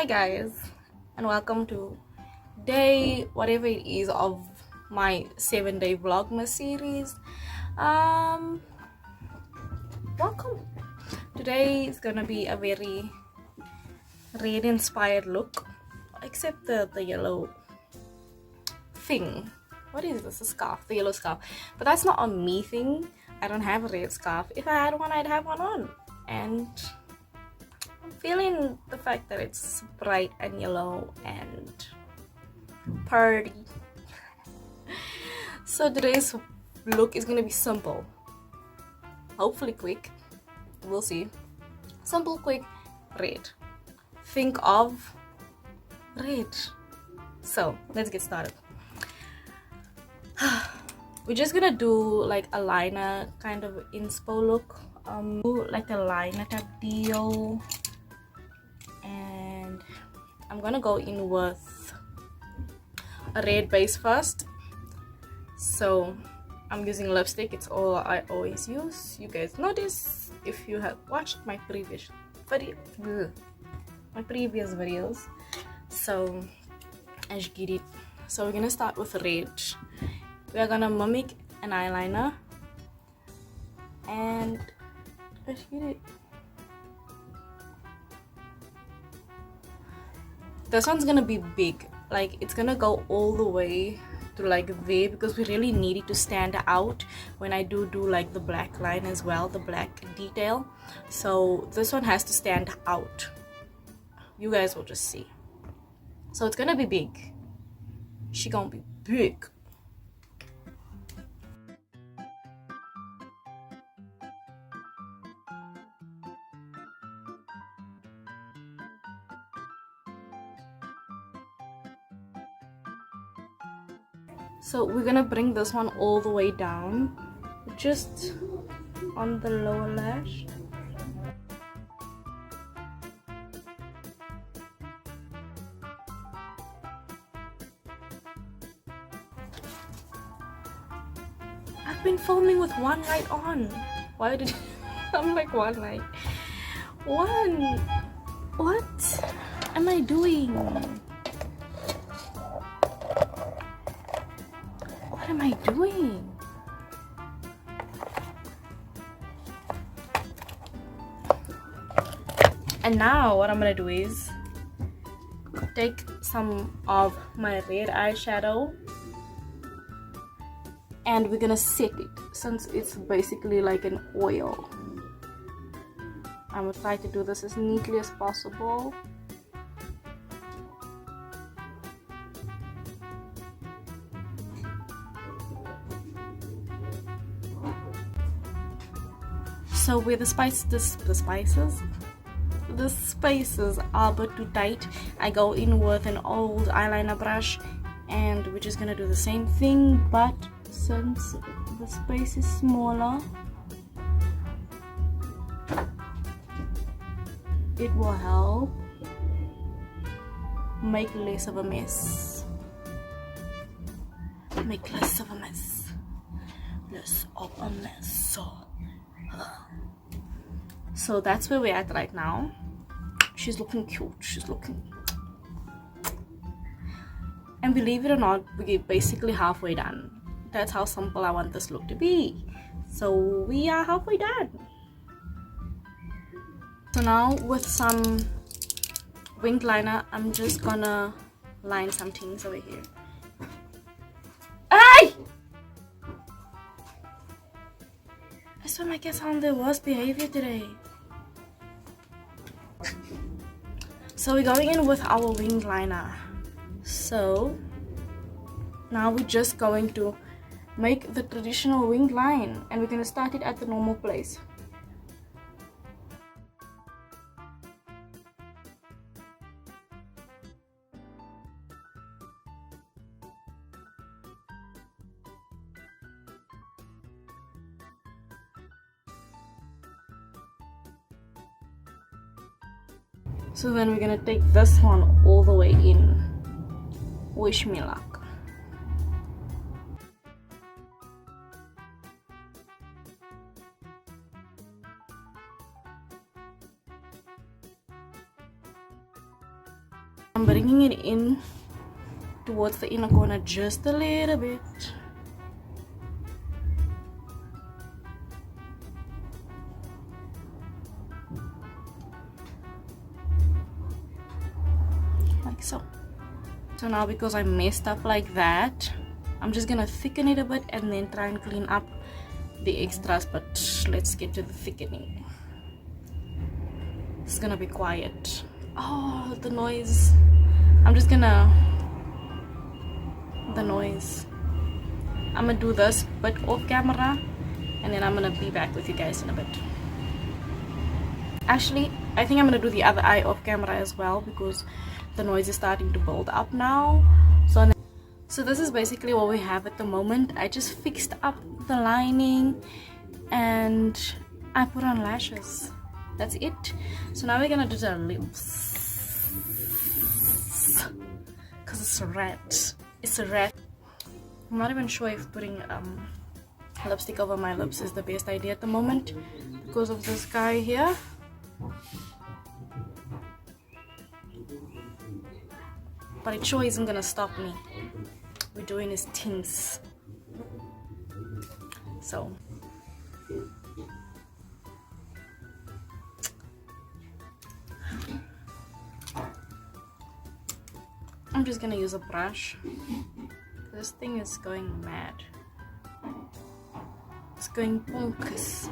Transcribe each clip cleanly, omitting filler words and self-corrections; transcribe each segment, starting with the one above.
Hi guys, and welcome to day whatever it is of my 7-day Vlogmas series. Welcome. Today is gonna be a very red inspired look, except the yellow thing. What is this? A scarf, the yellow scarf. But that's not a me thing. I don't have a red scarf. If I had one, I'd have one on. And I'm feeling the fact that it's bright and yellow and party. So today's look is gonna be simple, hopefully quick, we'll see. Simple, quick, red. Think of red. So let's get started. We're just gonna do like a liner kind of inspo look, like a liner type deal, and I'm gonna go in with a red base first. So I'm using lipstick. It's all I always use. You guys know this if you have watched my previous videos. So as you get it. So we're gonna start with red. We are gonna mimic an eyeliner, and let's get it. This one's gonna be big, like it's gonna go all the way to like there, because we really need it to stand out when I do like the black line as well, the black detail. So this one has to stand out. You guys will just see. So it's gonna be big. She gonna be big. So we're gonna bring this one all the way down, just on the lower lash. I've been filming with one light on. Why did I'm like one light? One. What am I doing? What am I doing? And now what I'm gonna do is take some of my red eyeshadow, and we're gonna set it, since it's basically like an oil. I'm gonna try to do this as neatly as possible. So where the spaces are a bit too tight, I go in with an old eyeliner brush, and we're just gonna do the same thing, but since the space is smaller, it will help make less of a mess. Make less of a mess. Less of a mess. So that's where we're at right now. She's looking cute. She's looking. And believe it or not, we're basically halfway done. That's how simple I want this look to be. So we are halfway done. So now with some winged liner, I'm just gonna line some things over here. Ay! I swear my kids on their worst behavior today. So we're going in with our winged liner. So now we're just going to make the traditional winged line, and we're going to start it at the normal place. So then we're gonna take this one all the way in. Wish me luck. I'm bringing it in towards the inner corner just a little bit. Like so. So now because I messed up like that, I'm just gonna thicken it a bit and then try and clean up the extras, but let's get to the thickening. It's gonna be quiet. Oh, the noise. I'm just gonna... the noise. I'm gonna do this bit off camera and then I'm gonna be back with you guys in a bit. Actually, I think I'm gonna do the other eye off camera as well because the noise is starting to build up now. So this is basically what we have at the moment. I just fixed up the lining and I put on lashes. That's it. So now we're gonna do the lips because it's a rat. It's a rat. I'm not even sure if putting lipstick over my lips is the best idea at the moment because of this guy here. But it sure isn't gonna stop me. We're doing his tints. So I'm just gonna use a brush. This thing is going mad. It's going bonkers.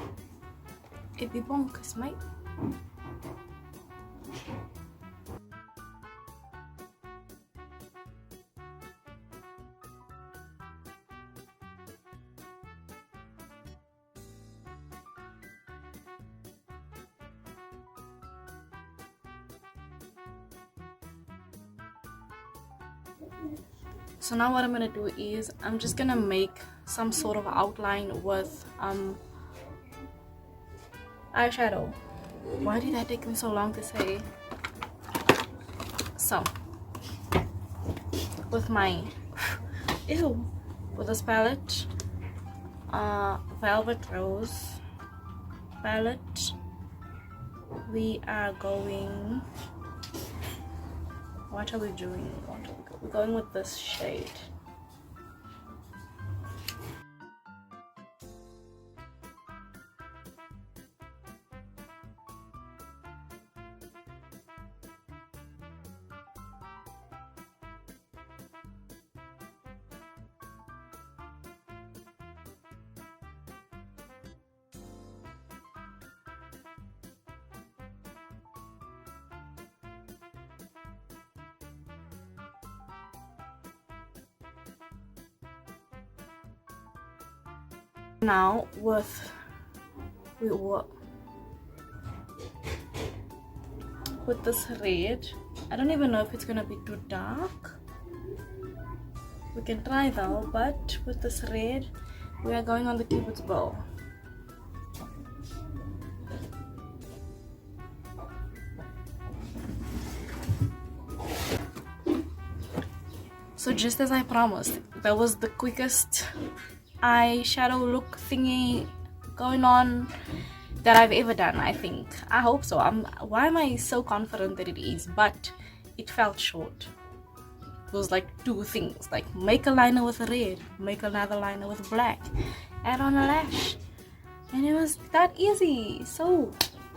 It be bonkers, mate. So now what I'm gonna do is I'm just gonna make some sort of outline with eyeshadow. Why did that take me so long to say? So with my with this palette, Velvet Rose palette, we are going... what are we doing? We're going with this shade. Now with this red, I don't even know if it's gonna be too dark. We can try though, but with this red we are going on the cupid's bow. So just as I promised, that was the quickest eyeshadow look thingy going on that I've ever done, I think. I hope so. Why am I so confident that it is? But it felt short. It was like two things, like make a liner with red, make another liner with black, add on a lash, and it was that easy. So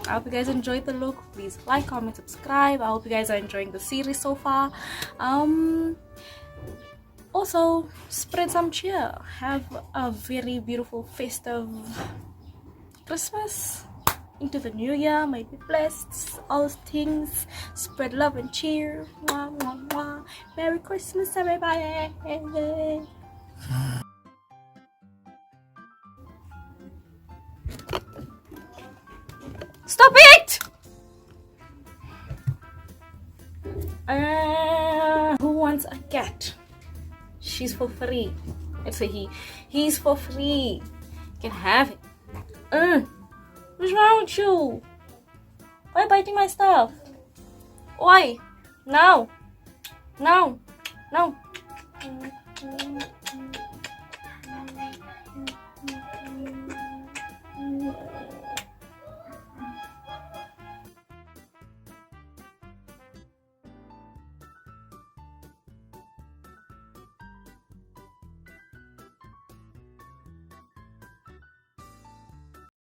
I hope you guys enjoyed the look. Please like, comment, subscribe. I hope you guys are enjoying the series so far. Also, spread some cheer. Have a very beautiful festive Christmas into the new year. May be blessed, all those things. Spread love and cheer. Mwah, mwah, mwah. Merry Christmas, everybody. Stop it! Who wants a cat? She's for free. Let's say he's for free. You can have it. What's wrong with you? Why are you biting my stuff? Why? No. No. No.